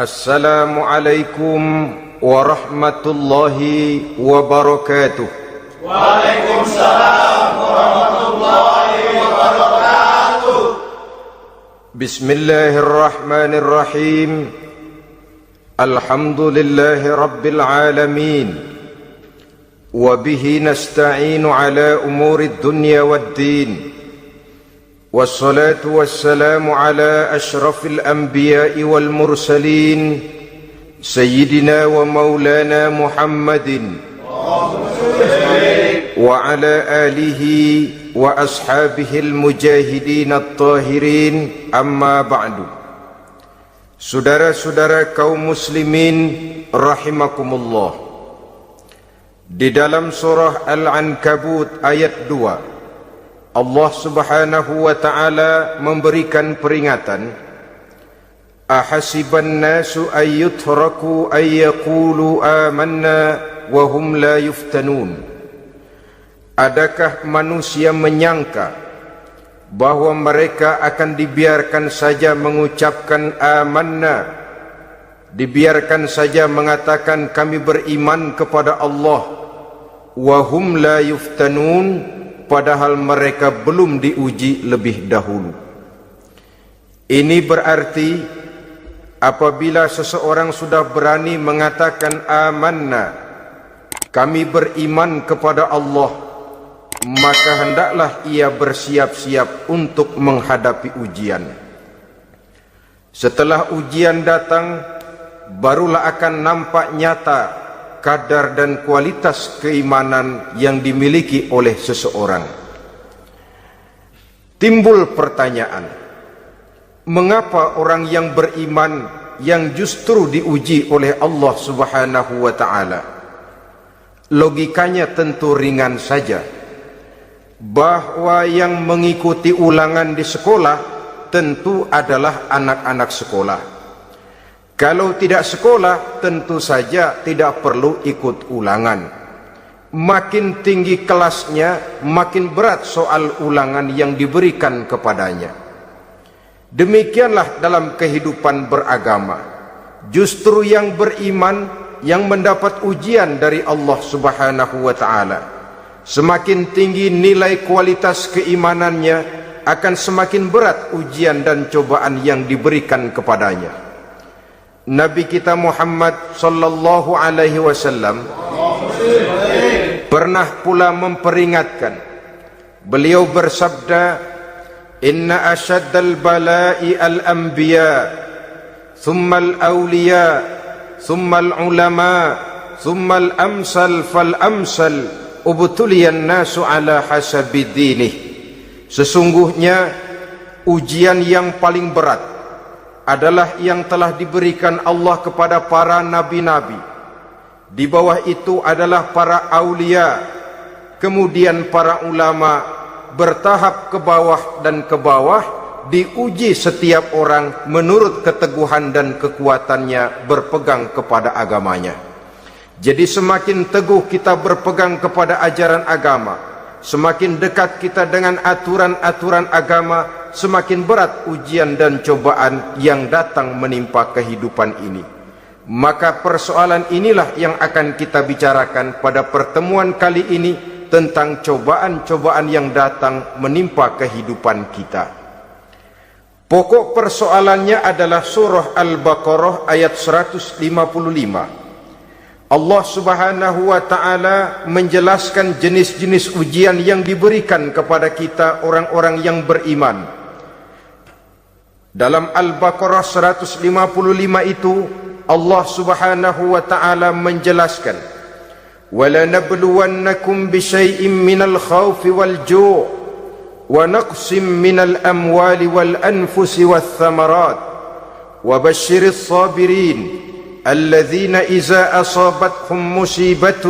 Assalamualaikum warahmatullahi wabarakatuh. Waalaikumsalam warahmatullahi wabarakatuh. Bismillahirrahmanirrahim. Alhamdulillahi rabbil alamin. Wa bihi nasta'inu ala umuri dunya waddin. Wassalatu wassalamu ala ashrafil anbiya'i wal mursalin Sayyidina wa maulana Muhammadin wa ala alihi wa ashabihil mujahidin at-tahirin, amma ba'du. Saudara-saudara kaum muslimin rahimakumullah, di dalam surah Al-Ankabut ayat 2, Allah subhanahu wa ta'ala memberikan peringatan, ahasiban nasu ayyutraku ayyakulu amanna wa hum la yuftanun. Adakah manusia menyangka bahwa mereka akan dibiarkan saja mengucapkan amanna, dibiarkan saja mengatakan kami beriman kepada Allah, wa hum la yuftanun, padahal mereka belum diuji lebih dahulu. Ini berarti apabila seseorang sudah berani mengatakan amanna, kami beriman kepada Allah, maka hendaklah ia bersiap-siap untuk menghadapi ujian. Setelah ujian datang, barulah akan nampak nyata kadar dan kualitas keimanan yang dimiliki oleh seseorang. Timbul pertanyaan, mengapa orang yang beriman yang justru diuji oleh Allah subhanahu wa ta'ala? Logikanya tentu ringan saja, bahwa yang mengikuti ulangan di sekolah tentu adalah anak-anak sekolah. Kalau tidak sekolah, tentu saja tidak perlu ikut ulangan. Makin tinggi kelasnya, makin berat soal ulangan yang diberikan kepadanya. Demikianlah dalam kehidupan beragama. Justru yang beriman, yang mendapat ujian dari Allah subhanahu wa ta'ala, semakin tinggi nilai kualitas keimanannya, akan semakin berat ujian dan cobaan yang diberikan kepadanya. Nabi kita Muhammad sallallahu alaihi wasallam pernah pula memperingatkan. Beliau bersabda, inna asyaddal bala'i al-anbiya, thumma al-awliya, thumma al-ulama, thumma al-amsal fal-amsal, ubtuliyan nasu ala hasabi dinih. Sesungguhnya ujian yang paling berat adalah yang telah diberikan Allah kepada para nabi-nabi. Di bawah itu adalah para aulia, kemudian para ulama, bertahap ke bawah dan ke bawah, diuji setiap orang menurut keteguhan dan kekuatannya berpegang kepada agamanya. Jadi semakin teguh kita berpegang kepada ajaran agama, semakin dekat kita dengan aturan-aturan agama, semakin berat ujian dan cobaan yang datang menimpa kehidupan ini. Maka persoalan inilah yang akan kita bicarakan pada pertemuan kali ini, tentang cobaan-cobaan yang datang menimpa kehidupan kita. Pokok persoalannya adalah surah Al-Baqarah ayat 155. Allah subhanahu wa ta'ala menjelaskan jenis-jenis ujian yang diberikan kepada kita orang-orang yang beriman. Dalam Al-Baqarah 155 itu Allah subhanahu wa ta'ala menjelaskan, وَلَنَبْلُوَنَّكُمْ بِشَيْءٍ مِّنَ الْخَوْفِ وَالْجُوعِ وَنَقْصٍ مِّنَ الْأَمْوَالِ وَالْأَنفُسِ وَالثَّمَرَاتِ وَبَشِّرِ الصَّابِرِينَ الَّذِينَ إِذَا أَصَابَتْهُمْ مُصِيبَةٌ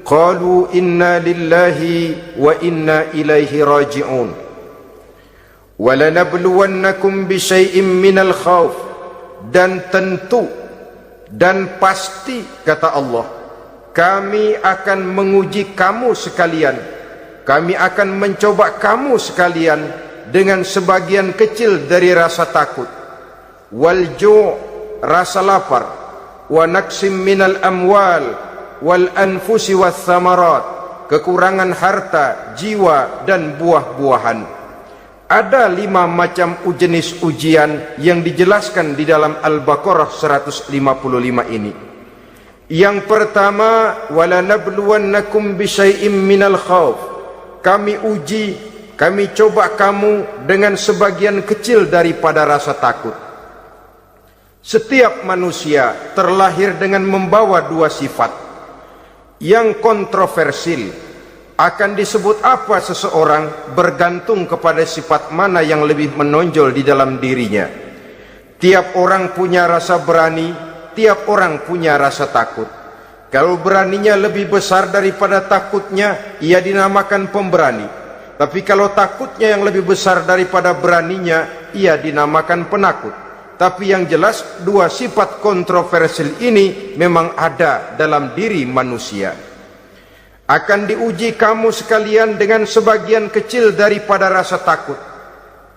قَالُوا إِنَّا لِلَّهِ وَإِنَّا إِلَيْهِ رَاجِعُونَ. وَلَنَبْلُوَنَّكُمْ بِشَيْءٍ مِّنَ الْخَوْفِ, dan tentu dan pasti kata Allah, kami akan menguji kamu sekalian, kami akan mencoba kamu sekalian dengan sebagian kecil dari rasa takut. Wal ju', rasa lapar, wa naqsim minal amwal wal anfusi wath thamarat, kekurangan harta, jiwa dan buah-buahan. Ada 5 macam jenis ujian yang dijelaskan di dalam Al-Baqarah 155 ini. Yang pertama, wala nabluwannakum bisyai'im minal khauf. Kami uji, kami coba kamu dengan sebagian kecil daripada rasa takut. Setiap manusia terlahir dengan membawa 2 sifat. Yang kontroversil, akan disebut apa seseorang bergantung kepada sifat mana yang lebih menonjol di dalam dirinya. Tiap orang punya rasa berani, tiap orang punya rasa takut. Kalau beraninya lebih besar daripada takutnya, ia dinamakan pemberani. Tapi kalau takutnya yang lebih besar daripada beraninya, ia dinamakan penakut. Tapi yang jelas 2 sifat kontroversial ini memang ada dalam diri manusia. Akan diuji kamu sekalian dengan sebagian kecil daripada rasa takut.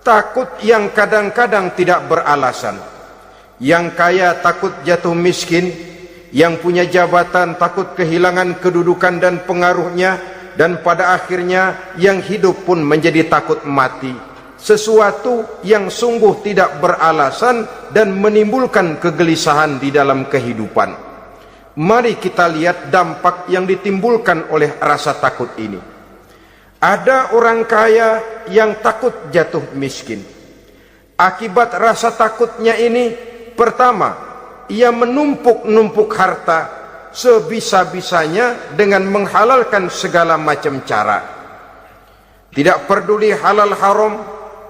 Takut yang kadang-kadang tidak beralasan. Yang kaya takut jatuh miskin, yang punya jabatan takut kehilangan kedudukan dan pengaruhnya, dan pada akhirnya yang hidup pun menjadi takut mati. Sesuatu yang sungguh tidak beralasan dan menimbulkan kegelisahan di dalam kehidupan. Mari kita lihat dampak yang ditimbulkan oleh rasa takut ini. Ada orang kaya yang takut jatuh miskin. Akibat rasa takutnya ini, pertama, ia menumpuk-numpuk harta sebisa-bisanya dengan menghalalkan segala macam cara. Tidak peduli halal haram,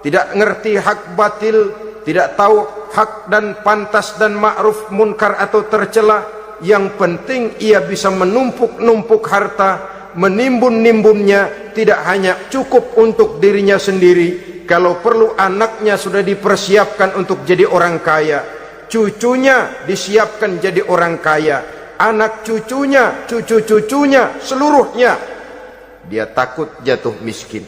tidak ngerti hak batil, tidak tahu hak dan pantas dan ma'ruf munkar atau tercela. Yang penting ia bisa menumpuk-numpuk harta, menimbun-nimbunnya, tidak hanya cukup untuk dirinya sendiri. Kalau perlu anaknya sudah dipersiapkan untuk jadi orang kaya, cucunya disiapkan jadi orang kaya, anak cucunya, cucu-cucunya, seluruhnya. Dia takut jatuh miskin.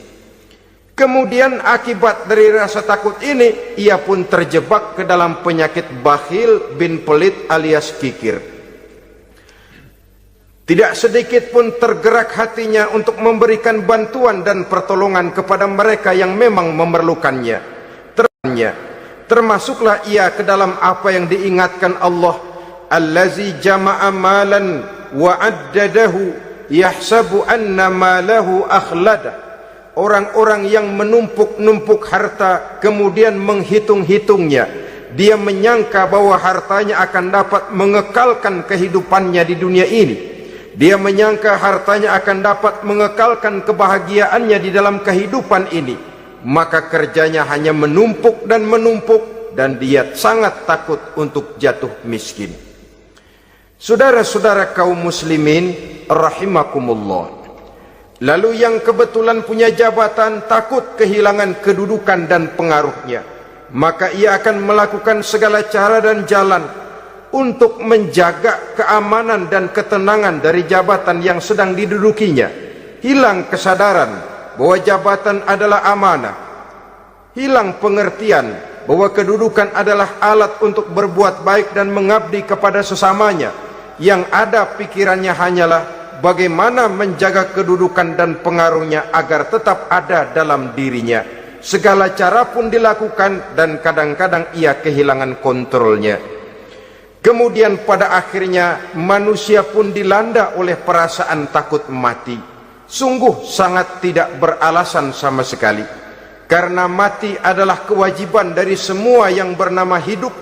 Kemudian akibat dari rasa takut ini, ia pun terjebak ke dalam penyakit bakhil bin pelit alias kikir. Tidak sedikit pun tergerak hatinya untuk memberikan bantuan dan pertolongan kepada mereka yang memang memerlukannya. Termasuklah ia ke dalam apa yang diingatkan Allah, allazi jama'a malan wa addadahu yahsabu anna malahu akhlada. Orang-orang yang menumpuk-numpuk harta kemudian menghitung-hitungnya. Dia menyangka bahwa hartanya akan dapat mengekalkan kehidupannya di dunia ini. Dia menyangka hartanya akan dapat mengekalkan kebahagiaannya di dalam kehidupan ini. Maka kerjanya hanya menumpuk dan menumpuk, dan dia sangat takut untuk jatuh miskin. Saudara-saudara kaum muslimin rahimakumullah. Lalu yang kebetulan punya jabatan takut kehilangan kedudukan dan pengaruhnya, maka ia akan melakukan segala cara dan jalan untuk menjaga keamanan dan ketenangan dari jabatan yang sedang didudukinya. Hilang kesadaran bahwa jabatan adalah amanah. Hilang pengertian bahwa kedudukan adalah alat untuk berbuat baik dan mengabdi kepada sesamanya. Yang ada pikirannya hanyalah bagaimana menjaga kedudukan dan pengaruhnya agar tetap ada dalam dirinya. Segala cara pun dilakukan dan kadang-kadang ia kehilangan kontrolnya. Kemudian pada akhirnya manusia pun dilanda oleh perasaan takut mati. Sungguh sangat tidak beralasan sama sekali. Karena mati adalah kewajiban dari semua yang bernama hidup.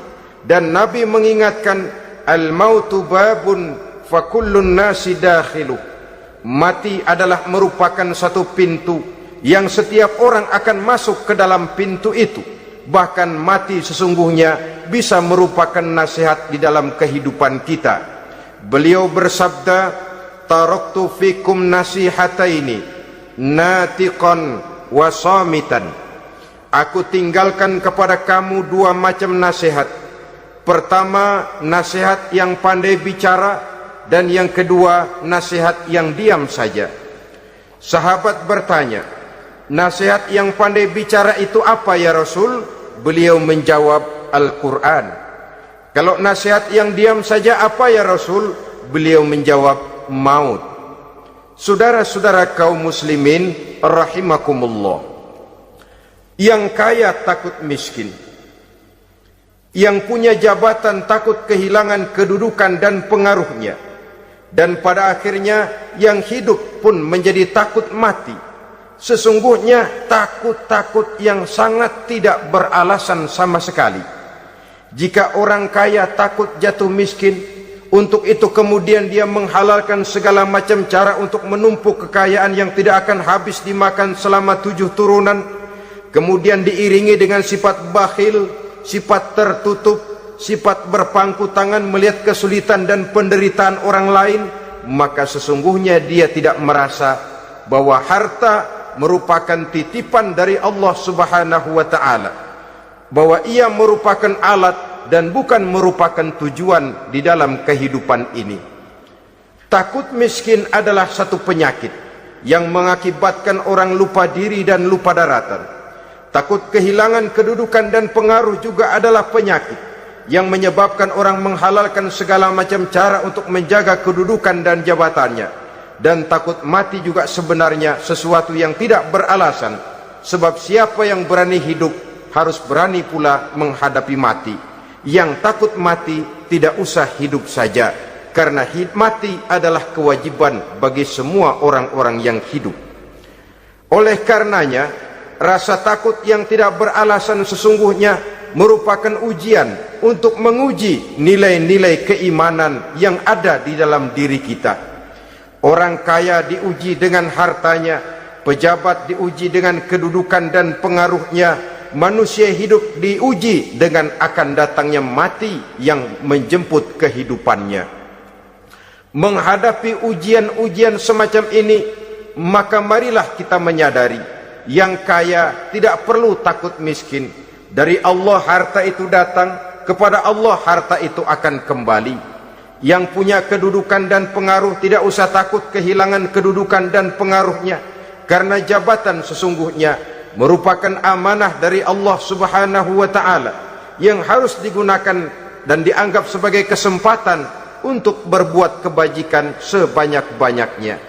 Dan Nabi mengingatkan, al-mautu babun fakullun nasi dakhiluh. Mati adalah merupakan satu pintu yang setiap orang akan masuk ke dalam pintu itu. Bahkan mati sesungguhnya bisa merupakan nasihat di dalam kehidupan kita. Beliau bersabda, taraktu fikum nasihataini natiqan wa samitan. Aku tinggalkan kepada kamu 2 macam nasihat. Pertama, nasihat yang pandai bicara, dan yang kedua, nasihat yang diam saja. Sahabat bertanya, nasihat yang pandai bicara itu apa ya Rasul? Beliau menjawab, Al-Quran. Kalau nasihat yang diam saja apa ya Rasul? Beliau menjawab, maut. Saudara-saudara kaum muslimin rahimakumullah, yang kaya takut miskin, yang punya jabatan takut kehilangan kedudukan dan pengaruhnya, dan pada akhirnya yang hidup pun menjadi takut mati. Sesungguhnya takut-takut yang sangat tidak beralasan sama sekali. Jika orang kaya takut jatuh miskin, untuk itu kemudian dia menghalalkan segala macam cara untuk menumpuk kekayaan yang tidak akan habis dimakan selama 7 turunan, kemudian diiringi dengan sifat bakhil, sifat tertutup, sifat berpangku tangan melihat kesulitan dan penderitaan orang lain, maka sesungguhnya dia tidak merasa bahwa harta merupakan titipan dari Allah Subhanahu wa ta'ala, bahwa ia merupakan alat dan bukan merupakan tujuan di dalam kehidupan ini. Takut miskin adalah satu penyakit yang mengakibatkan orang lupa diri dan lupa daratan. Takut kehilangan kedudukan dan pengaruh juga adalah penyakit yang menyebabkan orang menghalalkan segala macam cara untuk menjaga kedudukan dan jabatannya. Dan takut mati juga sebenarnya sesuatu yang tidak beralasan, sebab siapa yang berani hidup harus berani pula menghadapi mati. Yang takut mati tidak usah hidup saja, karena mati adalah kewajiban bagi semua orang-orang yang hidup. Oleh karenanya, rasa takut yang tidak beralasan sesungguhnya merupakan ujian untuk menguji nilai-nilai keimanan yang ada di dalam diri kita. Orang kaya diuji dengan hartanya, pejabat diuji dengan kedudukan dan pengaruhnya, manusia hidup diuji dengan akan datangnya mati yang menjemput kehidupannya. Menghadapi ujian-ujian semacam ini, maka marilah kita menyadari, yang kaya tidak perlu takut miskin. Dari Allah harta itu datang, kepada Allah harta itu akan kembali. Yang punya kedudukan dan pengaruh tidak usah takut kehilangan kedudukan dan pengaruhnya, karena jabatan sesungguhnya merupakan amanah dari Allah Subhanahu wa ta'ala yang harus digunakan dan dianggap sebagai kesempatan untuk berbuat kebajikan sebanyak-banyaknya.